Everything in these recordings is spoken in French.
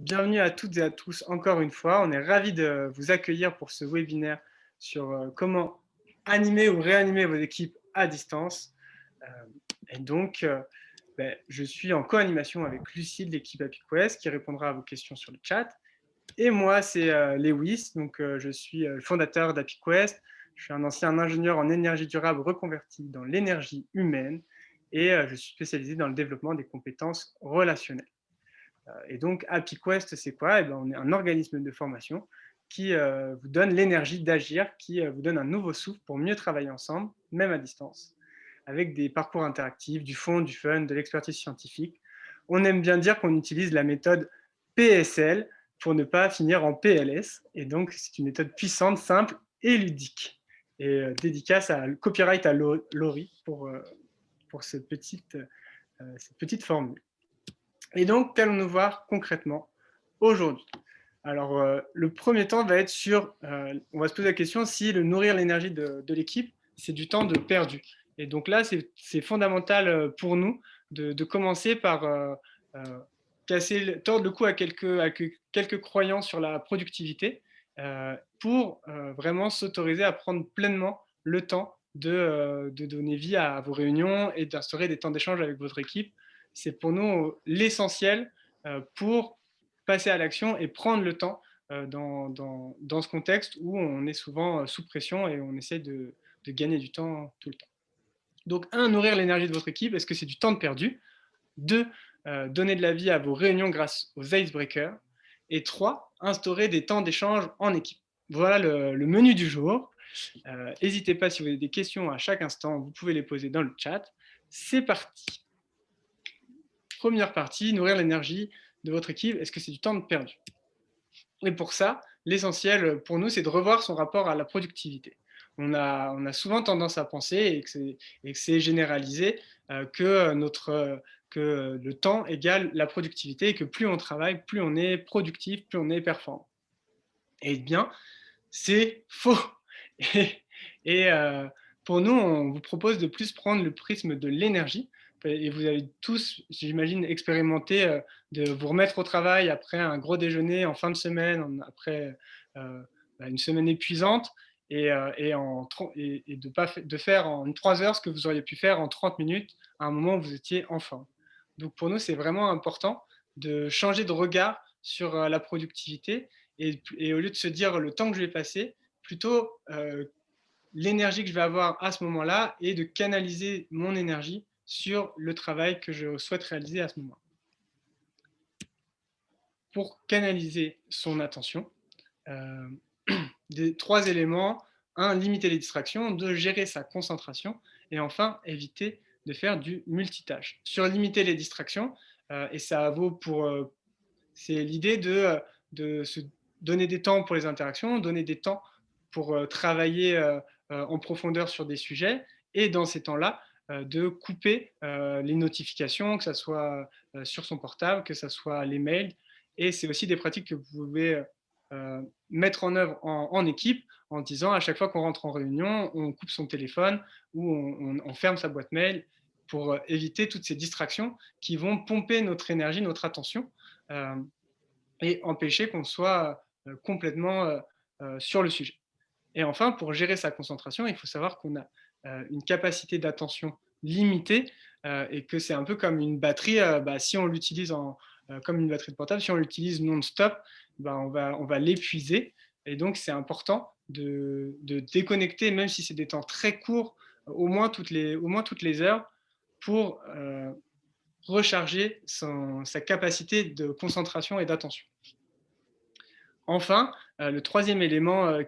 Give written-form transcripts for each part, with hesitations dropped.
Bienvenue à toutes et à tous encore une fois. On est ravis de vous accueillir pour ce webinaire sur comment animer ou réanimer vos équipes à distance. Euh, et donc, je suis en co-animation avec Lucie de l'équipe HappyQuest qui répondra à vos questions sur le chat. Et moi, c'est Lewis, donc je suis le fondateur d'HappyQuest. Je suis un ancien ingénieur en énergie durable reconverti dans l'énergie humaine et je suis spécialisé dans le développement des compétences relationnelles. Et donc, HappyQuest, c'est quoi? On est un organisme de formation qui vous donne l'énergie d'agir, qui vous donne un nouveau souffle pour mieux travailler ensemble, même à distance, avec des parcours interactifs, du fond, du fun, de l'expertise scientifique. On aime bien dire qu'on utilise la méthode PSL pour ne pas finir en PLS. Et donc, c'est une méthode puissante, simple et ludique. Et dédicace à copyright à Laurie pour cette petite formule. Et donc, qu'allons-nous voir concrètement aujourd'hui? Alors, le premier temps va être sur, on va se poser la question si le nourrir l'énergie de l'équipe, c'est du temps de perdu. Et donc là, c'est fondamental pour nous de commencer par tordre le cou à quelques croyances sur la productivité pour vraiment s'autoriser à prendre pleinement le temps de donner vie à vos réunions et d'instaurer des temps d'échange avec votre équipe. C'est pour nous l'essentiel pour passer à l'action et prendre le temps dans ce contexte où on est souvent sous pression et on essaie de gagner du temps tout le temps. Donc, un, nourrir l'énergie de votre équipe, est-ce que c'est du temps de perdu? Deux, donner de la vie à vos réunions grâce aux icebreakers. Et trois, instaurer des temps d'échange en équipe. Voilà le menu du jour. N'hésitez pas, si vous avez des questions à chaque instant, vous pouvez les poser dans le chat. C'est parti. Première partie, nourrir l'énergie de votre équipe, est-ce que c'est du temps de perdu? Et pour ça, l'essentiel pour nous, c'est de revoir son rapport à la productivité. On a souvent tendance à penser, et que c'est généralisé, que le temps égale la productivité et que plus on travaille, plus on est productif, plus on est performant. Eh bien, c'est faux. Et, et pour nous, on vous propose de plus prendre le prisme de l'énergie. Et vous avez tous, j'imagine, expérimenté de vous remettre au travail après un gros déjeuner en fin de semaine, après euh, une semaine épuisante, et de faire en 3 heures ce que vous auriez pu faire en 30 minutes à un moment où vous étiez en forme. Donc pour nous, c'est vraiment important de changer de regard sur la productivité et au lieu de se dire le temps que je vais passer, plutôt l'énergie que je vais avoir à ce moment-là et de canaliser mon énergie sur le travail que je souhaite réaliser à ce moment. Pour canaliser son attention, euh, des 3 éléments. Un, limiter les distractions. 2, gérer sa concentration. Et enfin, éviter de faire du multitâche. Sur limiter les distractions, et ça vaut pour... c'est l'idée de se donner des temps pour les interactions, donner des temps pour travailler en profondeur sur des sujets, et dans ces temps-là, de couper les notifications, que ce soit sur son portable, que ce soit les mails. Et c'est aussi des pratiques que vous pouvez mettre en œuvre en équipe en disant à chaque fois qu'on rentre en réunion, on coupe son téléphone ou on ferme sa boîte mail pour éviter toutes ces distractions qui vont pomper notre énergie, notre attention et empêcher qu'on soit complètement sur le sujet. Et enfin, pour gérer sa concentration, il faut savoir qu'on a une capacité d'attention limitée et que c'est un peu comme une batterie. Si on l'utilise comme une batterie de portable, si on l'utilise non-stop, on va l'épuiser. Et donc, c'est important de déconnecter, même si c'est des temps très courts, au moins toutes les heures, pour recharger sa capacité de concentration et d'attention. Enfin, le troisième élément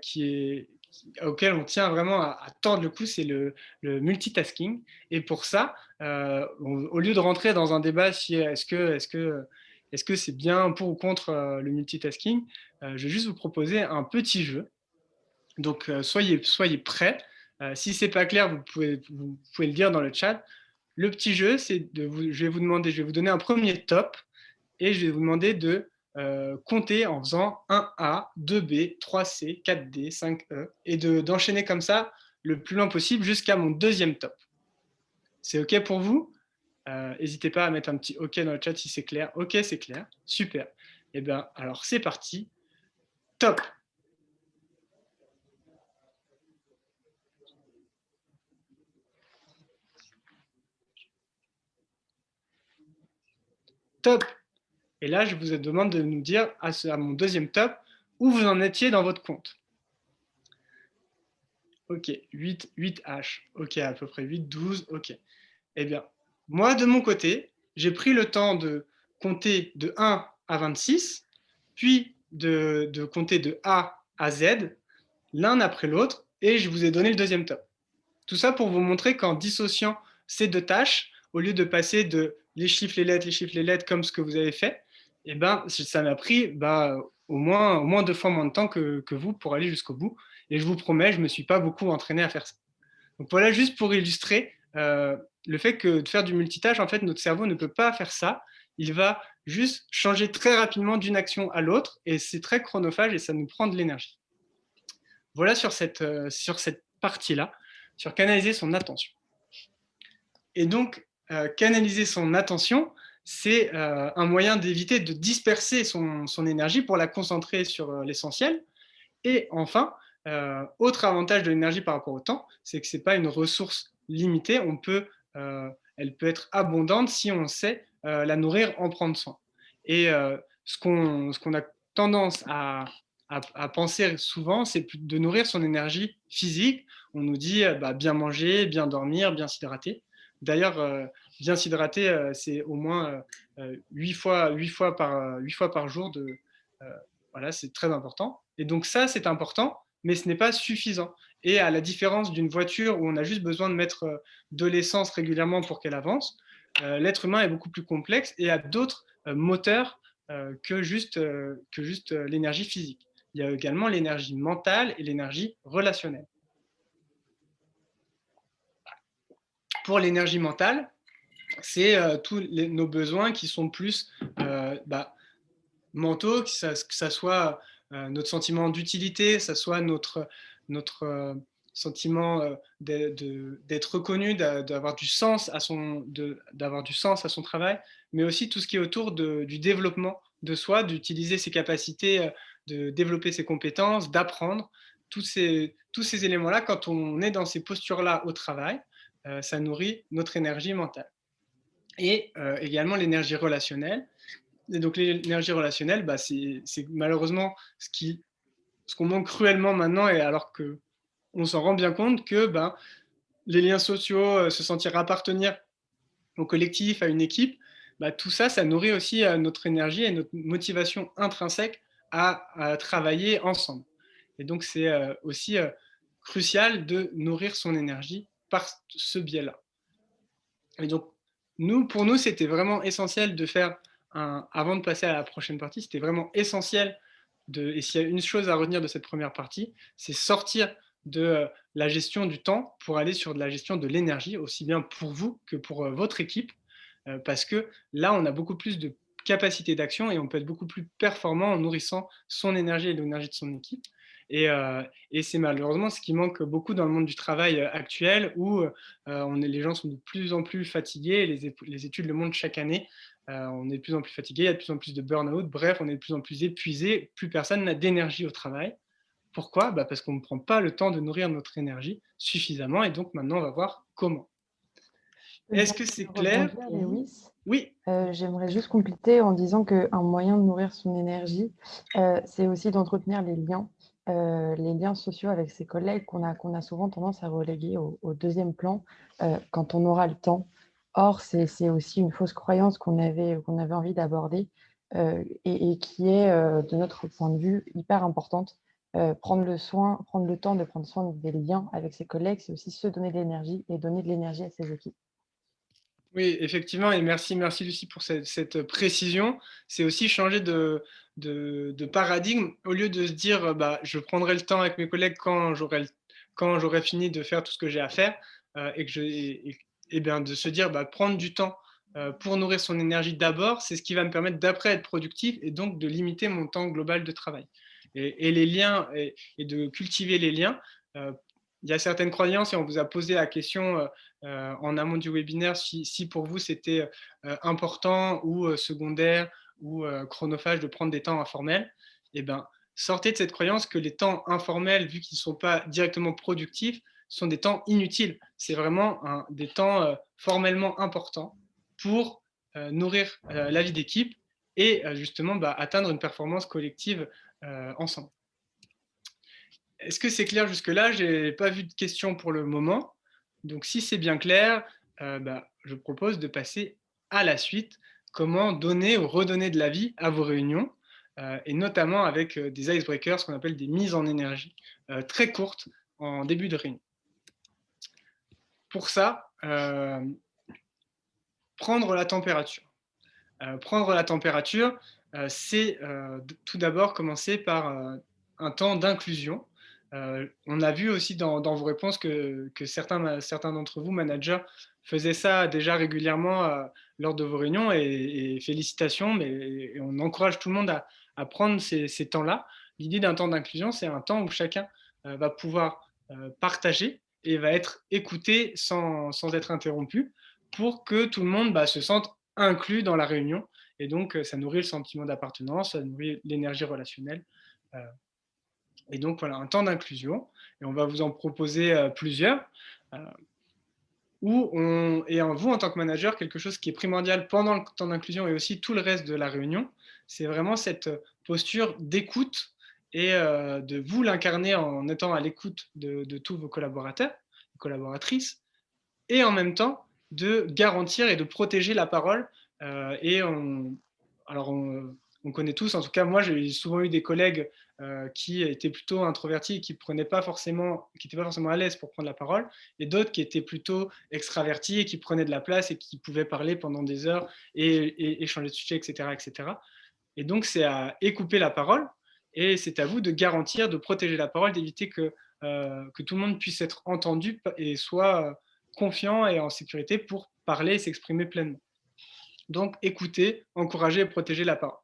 auquel on tient vraiment à tordre le cou, c'est le multitasking. Et pour ça, au lieu de rentrer dans un débat si est-ce que c'est bien pour ou contre le multitasking, je vais juste vous proposer un petit jeu. Donc, soyez prêts. Si ce n'est pas clair, vous pouvez le dire dans le chat. Le petit jeu, je vais vous donner un premier top et je vais vous demander de compter en faisant 1A, 2B, 3C, 4D, 5E et d'enchaîner comme ça le plus loin possible jusqu'à mon deuxième top. C'est OK pour vous? N'hésitez pas à mettre un petit OK dans le chat si c'est clair. OK, c'est clair. Super. Eh bien, alors c'est parti. Top. Top. Et là, je vous demande de nous dire à mon deuxième top où vous en étiez dans votre compte. Ok, 8H. Ok, à peu près 8, 12. Ok. Eh bien, moi, de mon côté, j'ai pris le temps de compter de 1 à 26, puis de compter de A à Z, l'un après l'autre, et je vous ai donné le deuxième top. Tout ça pour vous montrer qu'en dissociant ces deux tâches, au lieu de passer de les chiffres, les lettres, comme ce que vous avez fait, eh ben, ça m'a pris au moins 2 fois moins de temps que vous pour aller jusqu'au bout. Et je vous promets, je ne me suis pas beaucoup entraîné à faire ça. Donc voilà, juste pour illustrer le fait que de faire du multitâche, en fait, notre cerveau ne peut pas faire ça. Il va juste changer très rapidement d'une action à l'autre, et c'est très chronophage et ça nous prend de l'énergie. Voilà sur cette partie-là, sur canaliser son attention. Et donc, canaliser son attention, c'est un moyen d'éviter de disperser son énergie pour la concentrer sur l'essentiel. Et enfin, autre avantage de l'énergie par rapport au temps, c'est que ce n'est pas une ressource limitée, elle peut être abondante si on sait la nourrir, en prendre soin. Et ce qu'on a tendance à penser souvent, c'est de nourrir son énergie physique. On nous dit bien manger, bien dormir, bien s'hydrater. D'ailleurs, bien s'hydrater, c'est au moins 8 fois par jour. Voilà, c'est très important. Et donc ça, c'est important, mais ce n'est pas suffisant. Et à la différence d'une voiture où on a juste besoin de mettre de l'essence régulièrement pour qu'elle avance, l'être humain est beaucoup plus complexe et a d'autres moteurs que juste l'énergie physique. Il y a également l'énergie mentale et l'énergie relationnelle. Pour l'énergie mentale, c'est tous nos besoins qui sont plus mentaux, que ça soit notre sentiment d'utilité, que ça soit notre sentiment d'être reconnu, d'avoir du sens à son travail, mais aussi tout ce qui est autour du développement de soi, d'utiliser ses capacités, de développer ses compétences, d'apprendre. Tous ces éléments-là, quand on est dans ces postures-là au travail, ça nourrit notre énergie mentale. Et également l'énergie relationnelle. Et donc l'énergie relationnelle, c'est malheureusement ce qu'on manque cruellement maintenant, et alors qu'on s'en rend bien compte que les liens sociaux, se sentir appartenir au collectif, à une équipe, tout ça, ça nourrit aussi notre énergie et notre motivation intrinsèque à travailler ensemble. Et donc c'est aussi crucial de nourrir son énergie par ce biais-là. Et donc pour nous, c'était vraiment essentiel de faire avant de passer à la prochaine partie, c'était vraiment essentiel et s'il y a une chose à retenir de cette première partie, c'est sortir de la gestion du temps pour aller sur de la gestion de l'énergie, aussi bien pour vous que pour votre équipe, parce que là, on a beaucoup plus de capacité d'action et on peut être beaucoup plus performant en nourrissant son énergie et l'énergie de son équipe. Et c'est malheureusement ce qui manque beaucoup dans le monde du travail actuel, où les gens sont de plus en plus fatigués, les études le montrent chaque année, on est de plus en plus fatigué, il y a de plus en plus de burn-out, bref, on est de plus en plus épuisé, plus personne n'a d'énergie au travail. Pourquoi ? Parce qu'on ne prend pas le temps de nourrir notre énergie suffisamment, et donc maintenant on va voir comment. Est-ce que c'est clair pour vous ? Lewis. Oui. J'aimerais juste compléter en disant qu'un moyen de nourrir son énergie, c'est aussi d'entretenir les liens sociaux avec ses collègues qu'on a souvent tendance à reléguer au deuxième plan quand on aura le temps. Or, c'est aussi une fausse croyance qu'on avait envie d'aborder et qui est, de notre point de vue, hyper importante. Prendre le temps de prendre soin des liens avec ses collègues, c'est aussi se donner de l'énergie et donner de l'énergie à ses équipes. Oui, effectivement, et merci Lucie pour cette précision. C'est aussi changer de paradigme. Au lieu de se dire je prendrai le temps avec mes collègues quand j'aurai fini de faire tout ce que j'ai à faire, et bien de se dire prendre du temps pour nourrir son énergie d'abord, c'est ce qui va me permettre d'après être productif et donc de limiter mon temps global de travail. Et les liens, et de cultiver les liens. Il y a certaines croyances, et on vous a posé la question en amont du webinaire si pour vous c'était important ou secondaire ou chronophage de prendre des temps informels, eh ben, sortez de cette croyance que les temps informels, vu qu'ils ne sont pas directement productifs, sont des temps inutiles. C'est vraiment des temps formellement importants pour nourrir la vie d'équipe et justement atteindre une performance collective ensemble. Est-ce que c'est clair jusque-là? Je n'ai pas vu de questions pour le moment. Donc si c'est bien clair, je propose de passer à la suite. Comment donner ou redonner de la vie à vos réunions, et notamment avec des icebreakers, ce qu'on appelle des mises en énergie, très courtes en début de réunion. Pour ça, prendre la température. Prendre la température, c'est tout d'abord commencer par un temps d'inclusion. On a vu aussi dans vos réponses que certains d'entre vous, managers, faisaient ça déjà régulièrement lors de vos réunions, et félicitations, mais on encourage tout le monde à prendre ces temps-là. L'idée d'un temps d'inclusion, c'est un temps où chacun va pouvoir partager et va être écouté sans être interrompu, pour que tout le monde se sente inclus dans la réunion. Et donc, ça nourrit le sentiment d'appartenance, ça nourrit l'énergie relationnelle. Et donc, voilà, un temps d'inclusion. Et on va vous en proposer plusieurs. Et vous, en tant que manager, quelque chose qui est primordial pendant le temps d'inclusion et aussi tout le reste de la réunion, c'est vraiment cette posture d'écoute et de vous l'incarner en étant à l'écoute de tous vos collaborateurs, collaboratrices, et en même temps de garantir et de protéger la parole. On connaît tous, en tout cas moi j'ai souvent eu des collègues qui étaient plutôt introvertis et qui n'étaient pas forcément à l'aise pour prendre la parole, et d'autres qui étaient plutôt extravertis et qui prenaient de la place et qui pouvaient parler pendant des heures et échanger de sujets, etc., etc. Et donc c'est à écouper la parole, et c'est à vous de garantir, de protéger la parole, d'éviter que tout le monde puisse être entendu et soit confiant et en sécurité pour parler et s'exprimer pleinement. Donc, écouter, encourager et protéger la parole.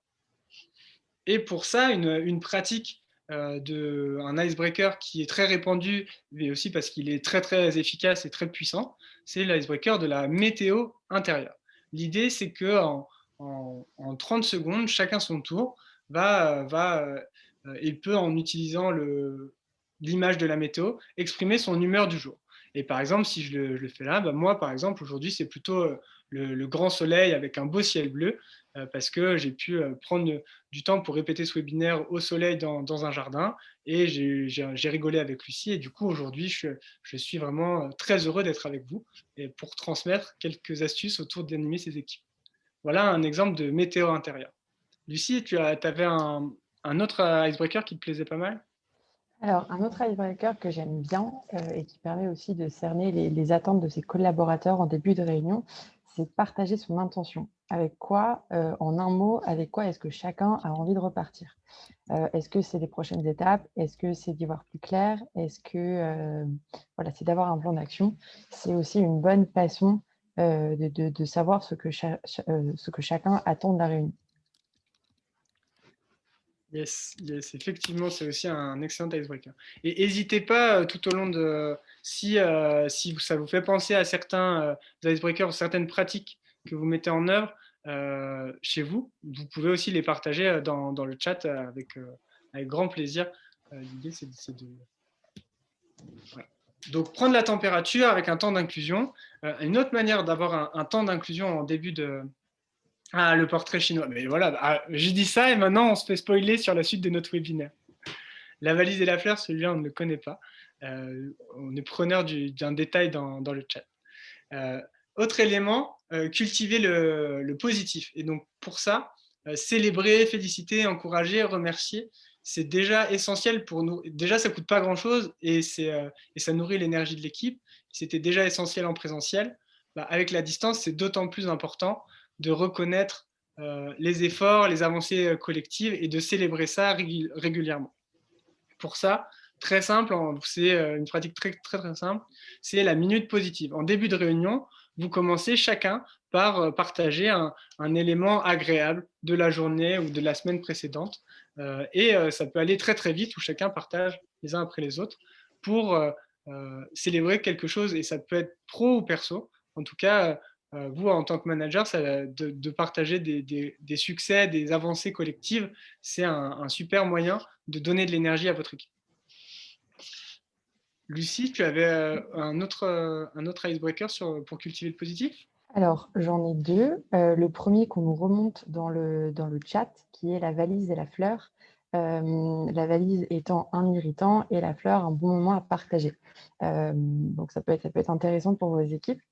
Et pour ça, une pratique d'un icebreaker qui est très répandu, mais aussi parce qu'il est très très efficace et très puissant, c'est l'icebreaker de la météo intérieure. L'idée, c'est qu'en 30 secondes, chacun son tour il peut, en utilisant l'image de la météo, exprimer son humeur du jour. Et par exemple, si je le fais là, moi, par exemple, aujourd'hui, c'est plutôt le grand soleil avec un beau ciel bleu, parce que j'ai pu prendre du temps pour répéter ce webinaire au soleil dans un jardin, et j'ai rigolé avec Lucie, et du coup, aujourd'hui, je suis vraiment très heureux d'être avec vous et pour transmettre quelques astuces autour d'animer ces équipes. Voilà un exemple de météo intérieure. Lucie, tu avais un autre icebreaker qui te plaisait pas mal? Alors, un autre icebreaker que j'aime bien et qui permet aussi de cerner les attentes de ses collaborateurs en début de réunion, c'est de partager son intention. Avec quoi, en un mot, avec quoi est-ce que chacun a envie de repartir? Est-ce que c'est les prochaines étapes? Est-ce que c'est d'y voir plus clair? Est-ce que voilà, c'est d'avoir un plan d'action? C'est aussi une bonne façon de savoir ce que chacun attend de la réunion. Yes, yes, effectivement, c'est aussi un excellent icebreaker. Et n'hésitez pas tout au long de, si ça vous fait penser à certains icebreakers ou certaines pratiques que vous mettez en œuvre chez vous, vous pouvez aussi les partager dans le chat avec grand plaisir. L'idée, c'est de... Voilà. Donc, prendre la température avec un temps d'inclusion. Une autre manière d'avoir un temps d'inclusion en début de, ah, le portrait chinois. Mais voilà, j'ai dit ça et maintenant on se fait spoiler sur la suite de notre webinaire. La valise et la fleur, celui-là, on ne le connaît pas. On est preneur d'un détail dans le chat. Autre élément, cultiver le positif. Et donc, pour ça, célébrer, féliciter, encourager, remercier, c'est déjà essentiel pour nous. Déjà, ça ne coûte pas grand-chose et ça nourrit l'énergie de l'équipe. C'était déjà essentiel en présentiel. Avec la distance, c'est d'autant plus important de reconnaître les efforts, les avancées collectives et de célébrer ça régulièrement. Pour ça, très simple, c'est une pratique très, très, très simple, c'est la minute positive. En début de réunion, vous commencez chacun par partager un élément agréable de la journée ou de la semaine précédente. Et ça peut aller très très vite où chacun partage les uns après les autres pour célébrer quelque chose, et ça peut être pro ou perso. En tout cas, vous, en tant que manager, de partager des succès, des avancées collectives, c'est un super moyen de donner de l'énergie à votre équipe. Lucie, tu avais un autre icebreaker pour cultiver le positif? Alors, j'en ai 2. Le premier qu'on nous remonte dans le chat, qui est la valise et la fleur. La valise étant un irritant et la fleur un bon moment à partager. Donc ça peut être intéressant pour vos équipes,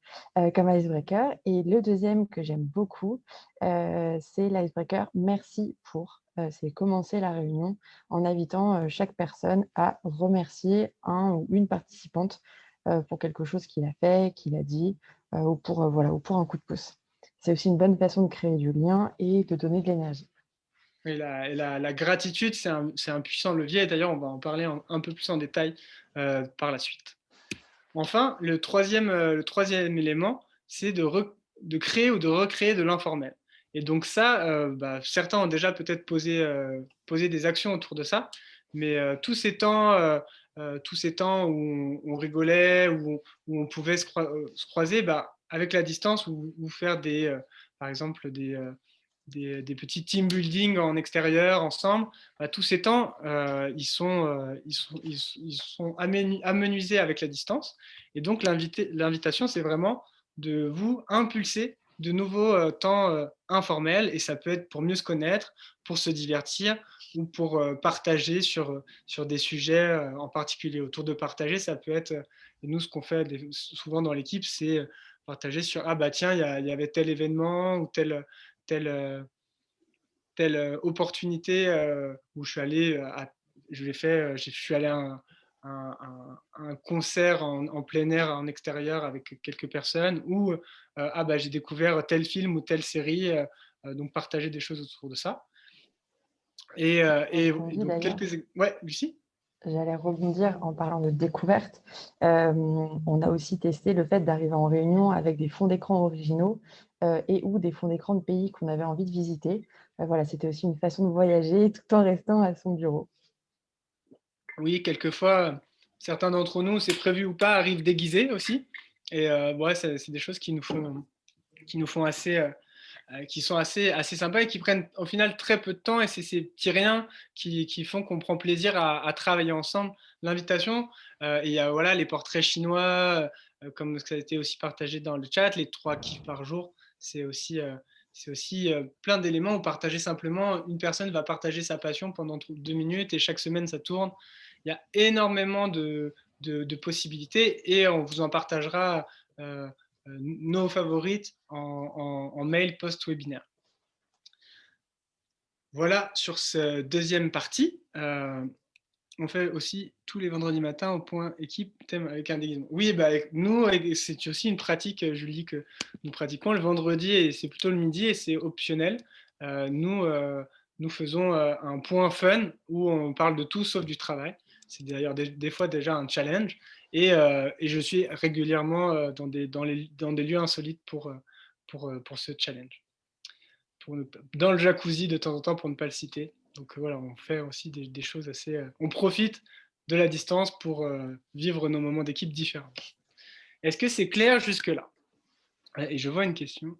comme icebreaker. Et le deuxième que j'aime beaucoup, c'est l'icebreaker «Merci pour». C'est commencer la réunion en invitant, chaque personne à remercier un ou une participante, pour quelque chose qu'il a fait, qu'il a dit, ou pour, voilà, ou pour un coup de pouce. C'est aussi une bonne façon de créer du lien et de donner de l'énergie. La gratitude, c'est un puissant levier. Et d'ailleurs, on va en parler un peu plus en détail par la suite. Enfin, le troisième élément, c'est de créer ou de recréer de l'informel. Et donc ça, certains ont déjà peut-être posé des actions autour de ça, mais tous ces temps où on rigolait, où on pouvait se croiser, avec la distance ou faire par exemple des petits team building en extérieur ensemble, tous ces temps, ils sont amenuisés avec la distance. Et donc, l'invitation, c'est vraiment de vous impulser de nouveaux temps informels. Et ça peut être pour mieux se connaître, pour se divertir ou pour partager sur des sujets en particulier. Autour de partager, ça peut être, et nous, ce qu'on fait souvent dans l'équipe, c'est partager sur, ah bah tiens, il y avait tel événement ou telle, opportunité où je suis allé je suis allé à un concert en plein air, en extérieur avec quelques personnes, ou ah bah j'ai découvert tel film ou telle série, donc partager des choses autour de ça. Ça donne Et envie donc d'ailleurs. ouais, Lucie. J'allais rebondir en parlant de découverte. On a aussi testé le fait d'arriver en réunion avec des fonds d'écran originaux, et ou des fonds d'écran de pays qu'on avait envie de visiter. Voilà, c'était aussi une façon de voyager tout en restant à son bureau. Oui, quelquefois, certains d'entre nous, c'est prévu ou pas, arrivent déguisés aussi. Et ouais, c'est des choses qui nous font qui sont assez sympas et qui prennent au final très peu de temps. Et c'est ces petits riens qui font qu'on prend plaisir à travailler ensemble. L'invitation, et il y a voilà, les portraits chinois, comme ça a été aussi partagé dans le chat, les 3 kiffs par jour, c'est aussi plein d'éléments où partager simplement, une personne va partager sa passion pendant 2 minutes et chaque semaine ça tourne. Il y a énormément de possibilités et on vous en partagera euh, nos favorites en mail post-webinaire. Voilà sur cette deuxième partie. On fait aussi tous les vendredis matins au point équipe thème avec un déguisement. Oui, avec nous, c'est aussi une pratique, Julie, que nous pratiquons le vendredi et c'est plutôt le midi et c'est optionnel. Nous faisons un point fun où on parle de tout sauf du travail. C'est d'ailleurs des fois déjà un challenge. Et je suis régulièrement dans des lieux insolites pour ce challenge. Dans le jacuzzi de temps en temps pour ne pas le citer. Donc voilà, on fait aussi des choses assez. On profite de la distance pour vivre nos moments d'équipe différents. Est-ce que c'est clair jusque-là? Et je vois une question.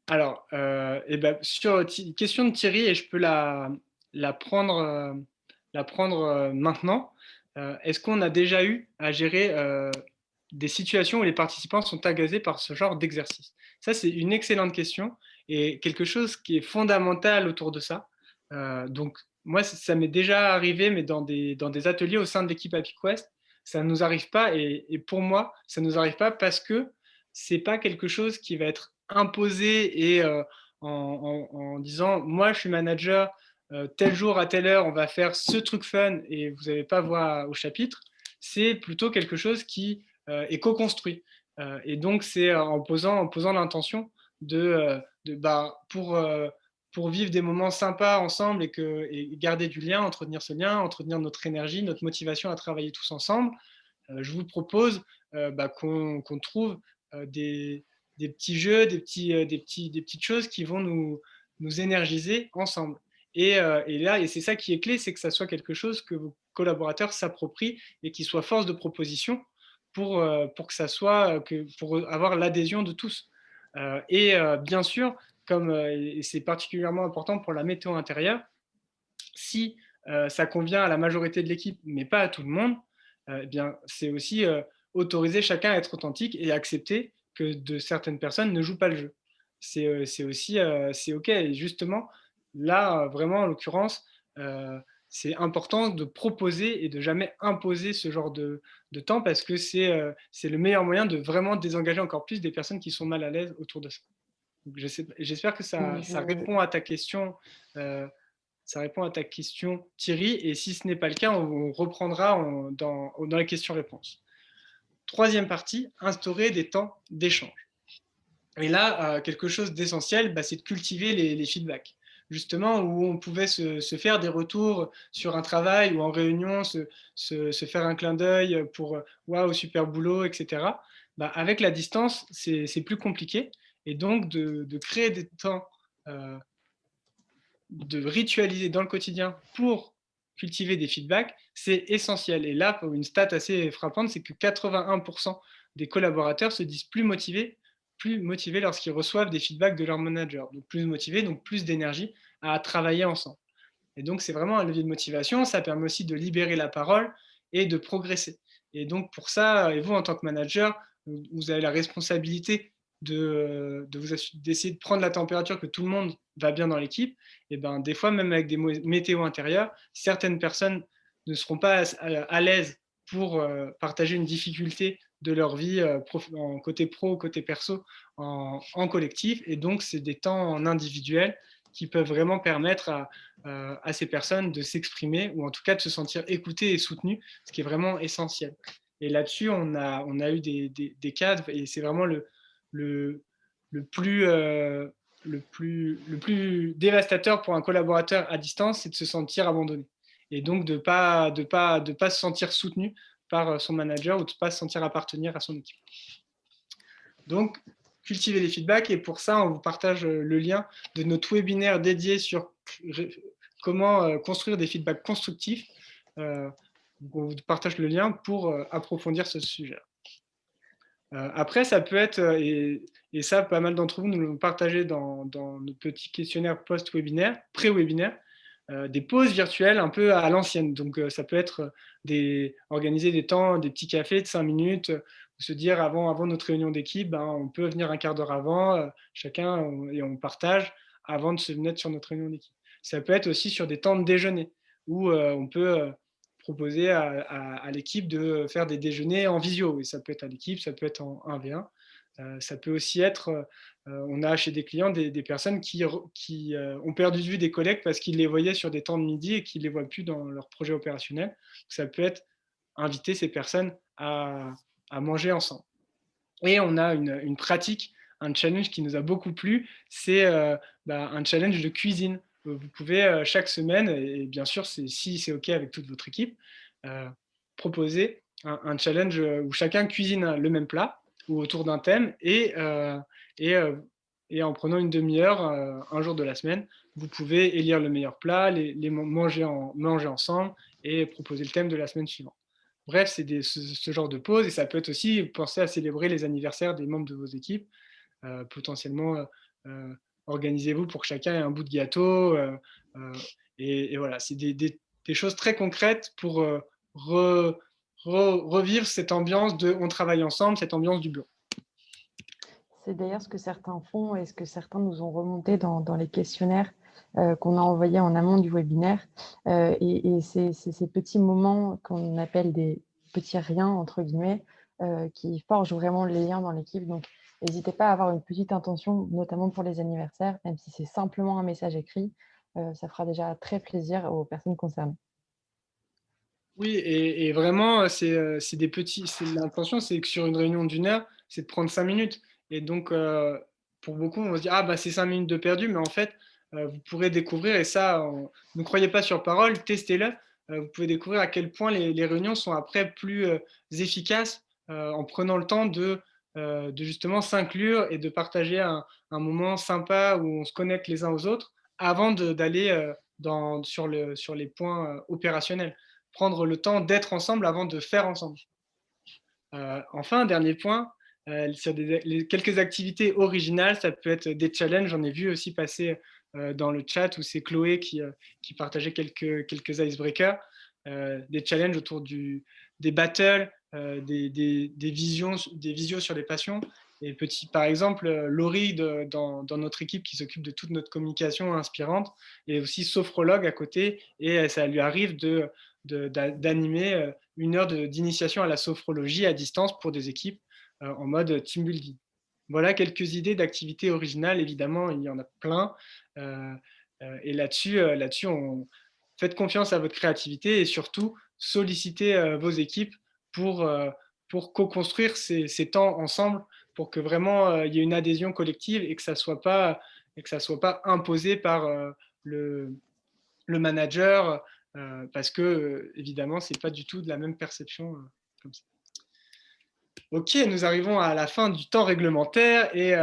Alors, sur question de Thierry, et je peux la prendre, maintenant. Est-ce qu'on a déjà eu à gérer des situations où les participants sont agacés par ce genre d'exercice? Ça, c'est une excellente question et quelque chose qui est fondamental autour de ça. Donc, moi, ça m'est déjà arrivé, mais dans des ateliers au sein de l'équipe Happy Quest, ça ne nous arrive pas. Et pour moi, ça ne nous arrive pas parce que c'est pas quelque chose qui va être imposé et en disant moi je suis manager, tel jour à telle heure on va faire ce truc fun et vous n'avez pas voix au chapitre. C'est plutôt quelque chose qui est co-construit. Et donc c'est en posant l'intention pour vivre des moments sympas ensemble et garder du lien, entretenir ce lien, entretenir notre énergie, notre motivation à travailler tous ensemble. Je vous propose qu'on trouve des petits jeux, des petites choses qui vont nous énergiser ensemble. Et c'est ça qui est clé, c'est que ça soit quelque chose que vos collaborateurs s'approprient et qui soit force de proposition pour que ça soit, pour avoir l'adhésion de tous. Et bien sûr, comme et c'est particulièrement important pour la météo intérieure, si ça convient à la majorité de l'équipe, mais pas à tout le monde, eh bien, c'est aussi autoriser chacun à être authentique et accepter que de certaines personnes ne jouent pas le jeu. C'est aussi c'est OK. Et justement, là, vraiment, en l'occurrence, euh, c'est important de proposer et de jamais imposer ce genre de temps parce que c'est le meilleur moyen de vraiment désengager encore plus des personnes qui sont mal à l'aise autour de ça. J'espère que Oui, ça répond à ta question. euh, Ça répond à ta question, Thierry. Et si ce n'est pas le cas, on reprendra dans les questions-réponses. Troisième partie, instaurer des temps d'échange. Et là, quelque chose d'essentiel, c'est de cultiver les feedbacks. Justement, où on pouvait se faire des retours sur un travail ou en réunion, se faire un clin d'œil pour waouh, super boulot, etc. Avec la distance, c'est plus compliqué. Et donc, de créer des temps de ritualiser dans le quotidien pour cultiver des feedbacks, c'est essentiel. Et là, pour une stat assez frappante, c'est que 81% des collaborateurs se disent plus motivés lorsqu'ils reçoivent des feedbacks de leur manager. Donc plus motivés, donc plus d'énergie à travailler ensemble. Et donc c'est vraiment un levier de motivation. Ça permet aussi de libérer la parole et de progresser. Et donc pour ça, et vous en tant que manager, vous avez la responsabilité d'essayer de prendre la température que tout le monde va bien dans l'équipe. Et ben des fois, même avec des météos intérieurs, certaines personnes ne seront pas à l'aise pour partager une difficulté de leur vie en côté pro, côté perso, en collectif. Et donc, c'est des temps en individuel qui peuvent vraiment permettre à ces personnes de s'exprimer ou en tout cas de se sentir écoutées et soutenues, ce qui est vraiment essentiel. Et là-dessus, on a eu des cadres et c'est vraiment le, le plus, le plus dévastateur pour un collaborateur à distance, c'est de se sentir abandonné. Et donc de pas se sentir soutenu par son manager ou de ne pas se sentir appartenir à son équipe. Donc, cultiver les feedbacks. Et pour ça, on vous partage le lien de notre webinaire dédié sur comment construire des feedbacks constructifs. On vous partage le lien pour approfondir ce sujet. Après, ça peut être, et ça, pas mal d'entre vous nous l'ont partagé dans nos petits questionnaires post-webinaire, pré-webinaire, des pauses virtuelles un peu à l'ancienne. Donc, ça peut être organiser des temps, des petits cafés de 5 minutes, se dire avant notre réunion d'équipe, on peut venir un quart d'heure avant, chacun, et on partage avant de se mettre sur notre réunion d'équipe. Ça peut être aussi sur des temps de déjeuner, où on peut proposer à l'équipe de faire des déjeuners en visio. Et ça peut être à l'équipe, ça peut être en 1v1. Ça peut aussi être, on a chez des clients des personnes qui ont perdu de vue des collègues parce qu'ils les voyaient sur des temps de midi et qu'ils ne les voient plus dans leur projet opérationnel. Donc, ça peut être inviter ces personnes à manger ensemble. Et on a une pratique, un challenge qui nous a beaucoup plu, c'est un challenge de cuisine. Vous pouvez chaque semaine, et bien sûr, si c'est OK avec toute votre équipe, proposer un challenge où chacun cuisine le même plat ou autour d'un thème et, et en prenant une demi-heure un jour de la semaine, vous pouvez élire le meilleur plat, les manger ensemble et proposer le thème de la semaine suivante. Bref, c'est ce genre de pause et ça peut être aussi penser à célébrer les anniversaires des membres de vos équipes. Potentiellement, organisez-vous pour que chacun ait un bout de gâteau. Et voilà, c'est des choses très concrètes pour revivre cette ambiance de on travaille ensemble, cette ambiance du bureau. C'est d'ailleurs ce que certains font et ce que certains nous ont remonté dans les questionnaires qu'on a envoyés en amont du webinaire. Et c'est ces petits moments qu'on appelle des petits riens, entre guillemets, qui forgent vraiment les liens dans l'équipe. Donc, n'hésitez pas à avoir une petite intention, notamment pour les anniversaires, même si c'est simplement un message écrit, ça fera déjà très plaisir aux personnes concernées. Oui, et vraiment, c'est des petits. L'intention, c'est que sur une réunion d'une heure, c'est de prendre 5 minutes. Et donc, pour beaucoup, on va se dire, c'est 5 minutes de perdu, mais en fait, vous pourrez découvrir, et ça, ne croyez pas sur parole, testez-le. Vous pouvez découvrir à quel point les réunions sont après plus efficaces en prenant le temps de justement s'inclure et de partager un moment sympa où on se connecte les uns aux autres avant d'aller sur les points opérationnels. Prendre le temps d'être ensemble avant de faire ensemble. Enfin, un dernier point, sur quelques activités originales, ça peut être des challenges. J'en ai vu aussi passer dans le chat où c'est Chloé qui partageait quelques icebreakers, des challenges autour des battles, des visios sur les passions. Et par exemple, Laurie dans notre équipe qui s'occupe de toute notre communication inspirante est aussi sophrologue à côté et ça lui arrive d'animer une heure d'initiation à la sophrologie à distance pour des équipes en mode team building. Voilà quelques idées d'activités originales. Évidemment, il y en a plein. Et là-dessus, faites confiance à votre créativité et surtout sollicitez vos équipes pour, pour co-construire ces temps ensemble pour que vraiment il y ait une adhésion collective et que ça soit pas imposé par le manager parce que évidemment c'est pas du tout de la même perception comme ça. Ok, nous arrivons à la fin du temps réglementaire et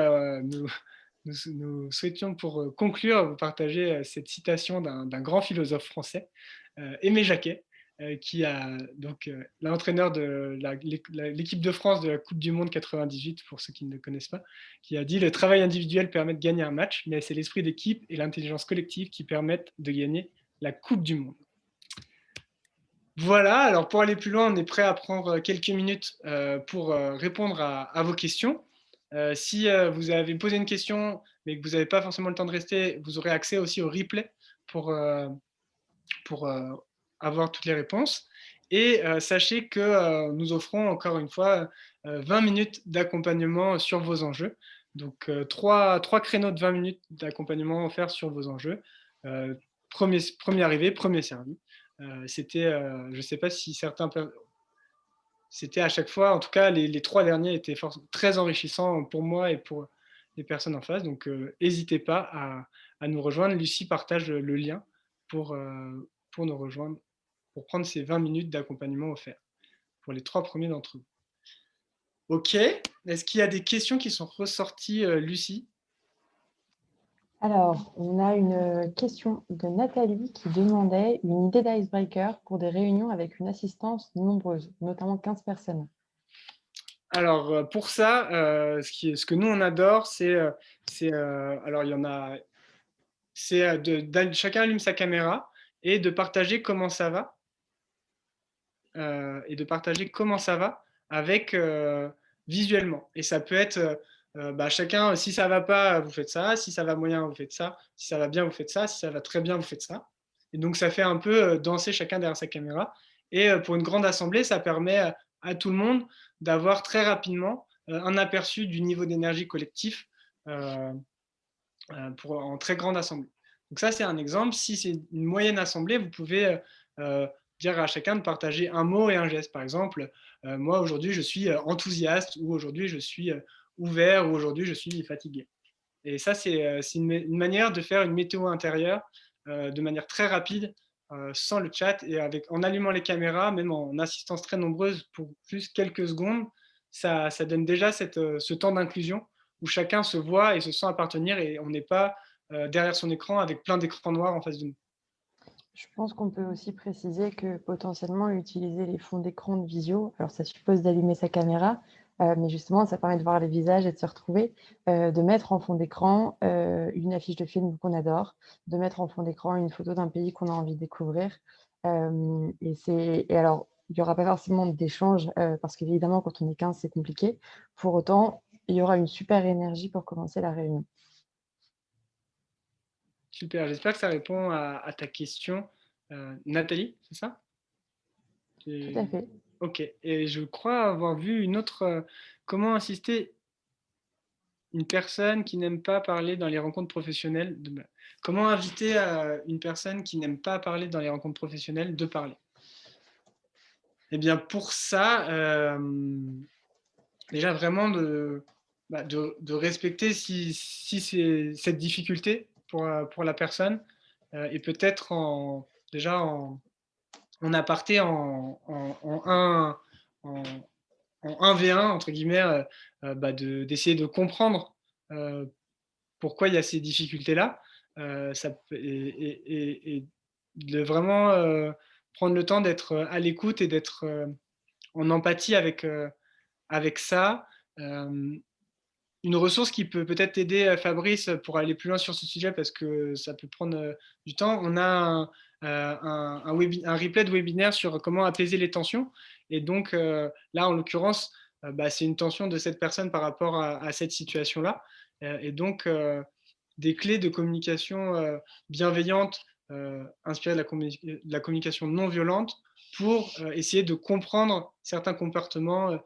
nous souhaitions pour conclure vous partager cette citation d'un grand philosophe français, Aimé Jacquet, qui a donc l'entraîneur de l'équipe de France de la Coupe du Monde 98, pour ceux qui ne le connaissent pas, qui a dit: le travail individuel permet de gagner un match, mais c'est l'esprit d'équipe et l'intelligence collective qui permettent de gagner la Coupe du Monde. Voilà, alors pour aller plus loin, on est prêt à prendre quelques minutes pour répondre à vos questions. Si vous avez posé une question, mais que vous n'avez pas forcément le temps de rester, vous aurez accès aussi au replay pour avoir toutes les réponses. Et sachez que nous offrons encore une fois 20 minutes d'accompagnement sur vos enjeux. Donc, trois créneaux de 20 minutes d'accompagnement offerts sur vos enjeux. Premier arrivé, premier servi. C'était, je ne sais pas si certains... C'était à chaque fois, en tout cas, les 3 derniers étaient très enrichissants pour moi et pour les personnes en face. Donc, n'hésitez pas à nous rejoindre. Lucie partage le lien pour nous rejoindre, pour prendre ces 20 minutes d'accompagnement offerts pour les 3 premiers d'entre vous. Ok, est-ce qu'il y a des questions qui sont ressorties, Lucie? Alors, on a une question de Nathalie qui demandait une idée d'icebreaker pour des réunions avec une assistance nombreuse, notamment 15 personnes. Alors, pour ça, ce que nous, on adore, alors il y en a, c'est chacun allume sa caméra et de partager comment ça va. Avec visuellement. Et ça peut être chacun, si ça va pas, vous faites ça, si ça va moyen, vous faites ça, si ça va bien, vous faites ça, si ça va très bien, vous faites ça. Et donc ça fait un peu danser chacun derrière sa caméra. Et pour une grande assemblée, ça permet à tout le monde d'avoir très rapidement un aperçu du niveau d'énergie collectif en très grande assemblée. Donc ça, c'est un exemple. Si c'est une moyenne assemblée, vous pouvez dire à chacun de partager un mot et un geste. Par exemple, moi, aujourd'hui, je suis enthousiaste, ou aujourd'hui, je suis ouvert, ou aujourd'hui, je suis fatigué. Et ça, c'est une manière de faire une météo intérieure de manière très rapide, sans le chat, et en allumant les caméras, même en assistance très nombreuse pour juste quelques secondes, ça donne déjà ce temps d'inclusion où chacun se voit et se sent appartenir, et on n'est pas derrière son écran avec plein d'écrans noirs en face de nous. Je pense qu'on peut aussi préciser que potentiellement utiliser les fonds d'écran de visio, alors ça suppose d'allumer sa caméra, mais justement ça permet de voir les visages et de se retrouver, de mettre en fond d'écran une affiche de film qu'on adore, de mettre en fond d'écran une photo d'un pays qu'on a envie de découvrir. Et alors, il n'y aura pas forcément d'échange parce qu'évidemment quand on est 15 c'est compliqué. Pour autant, il y aura une super énergie pour commencer la réunion. Super, j'espère que ça répond à ta question. Nathalie, c'est ça? Tout à fait. Ok, et je crois avoir vu une autre... comment insister une personne qui n'aime pas parler dans les rencontres professionnelles comment inviter une personne qui n'aime pas parler dans les rencontres professionnelles de parler? Eh bien, pour ça, déjà vraiment de respecter si c'est cette difficulté pour la personne, et peut-être déjà en aparté, en 1v1, entre guillemets, d'essayer de comprendre pourquoi il y a ces difficultés-là, et de vraiment prendre le temps d'être à l'écoute et d'être en empathie avec avec ça, une ressource qui peut peut-être t'aider, Fabrice, pour aller plus loin sur ce sujet, parce que ça peut prendre du temps. On a un replay de webinaire sur comment apaiser les tensions. Et donc, là, en l'occurrence, c'est une tension de cette personne par rapport à cette situation-là. Et donc, des clés de communication bienveillante, inspirées de la communication non violente, pour essayer de comprendre certains comportements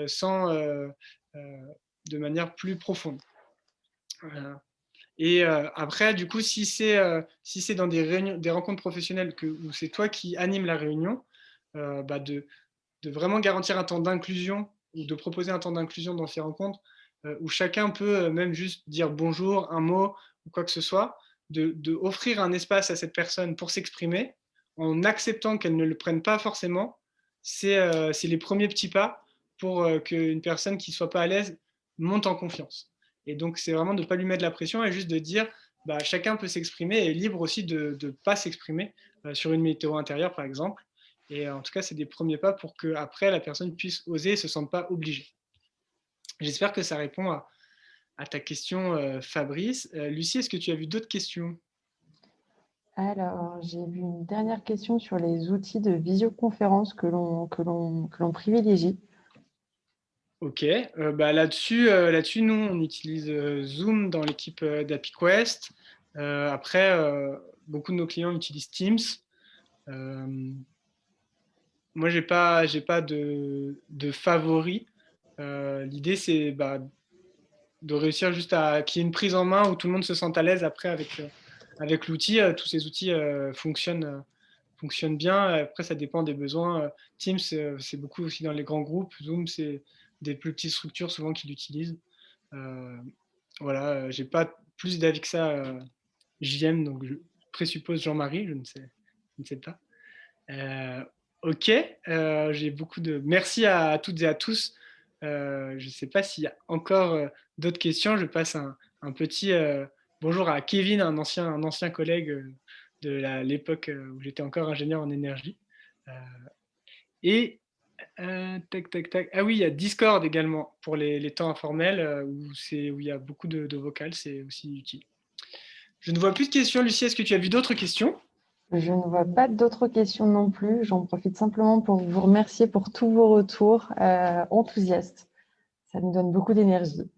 sans de manière plus profonde. Et après, du coup, si c'est dans des rencontres professionnelles où c'est toi qui animes la réunion, de vraiment garantir un temps d'inclusion, ou de proposer un temps d'inclusion dans ces rencontres, où chacun peut même juste dire bonjour, un mot, ou quoi que ce soit, de offrir un espace à cette personne pour s'exprimer, en acceptant qu'elle ne le prenne pas forcément. C'est les premiers petits pas pour qu'une personne qui ne soit pas à l'aise monte en confiance. Et donc, c'est vraiment de ne pas lui mettre la pression, et juste de dire, chacun peut s'exprimer, et est libre aussi de ne pas s'exprimer sur une météo intérieure, par exemple. Et en tout cas, c'est des premiers pas pour qu'après, la personne puisse oser et ne se sente pas obligée. J'espère que ça répond à ta question, Fabrice. Lucie, est-ce que tu as vu d'autres questions? Alors, j'ai vu une dernière question sur les outils de visioconférence que l'on privilégie. Ok, là-dessus, nous, on utilise Zoom dans l'équipe d'AppyQuest. Après, beaucoup de nos clients utilisent Teams. Moi, j'ai pas de favoris. L'idée, c'est de réussir juste à qu'il y ait une prise en main, où tout le monde se sente à l'aise après avec l'outil. Tous ces outils fonctionnent bien. Après, ça dépend des besoins. Teams, c'est beaucoup aussi dans les grands groupes. Zoom, c'est des plus petites structures souvent qui l'utilisent. Voilà, j'ai pas plus d'avis que ça. JM, donc je présuppose Jean-Marie, je ne sais pas. Ok, j'ai beaucoup de. Merci à toutes et à tous. Je ne sais pas s'il y a encore d'autres questions. Je passe un petit bonjour à Kevin, un ancien collègue de l'époque où j'étais encore ingénieur en énergie. Euh, et tac, tac, tac. Ah oui, il y a Discord également pour les temps informels où il y a beaucoup de vocales, c'est aussi utile. Je ne vois plus de questions. Lucie, est-ce que tu as vu d'autres questions? Je ne vois pas d'autres questions non plus. J'en profite simplement pour vous remercier pour tous vos retours enthousiastes. Ça me donne beaucoup d'énergie.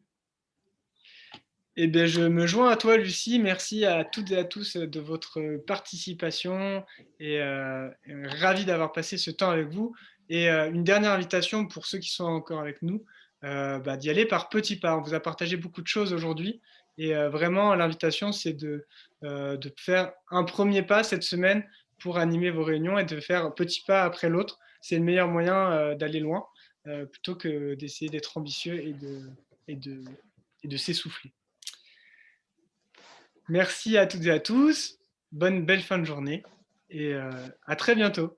Eh bien, je me joins à toi, Lucie. Merci à toutes et à tous de votre participation, et ravi d'avoir passé ce temps avec vous. Et une dernière invitation pour ceux qui sont encore avec nous, d'y aller par petits pas. On vous a partagé beaucoup de choses aujourd'hui, et vraiment, l'invitation, c'est de faire un premier pas cette semaine pour animer vos réunions, et de faire petit pas après l'autre. C'est le meilleur moyen d'aller loin, plutôt que d'essayer d'être ambitieux et de s'essouffler. Merci à toutes et à tous. Belle fin de journée, et à très bientôt.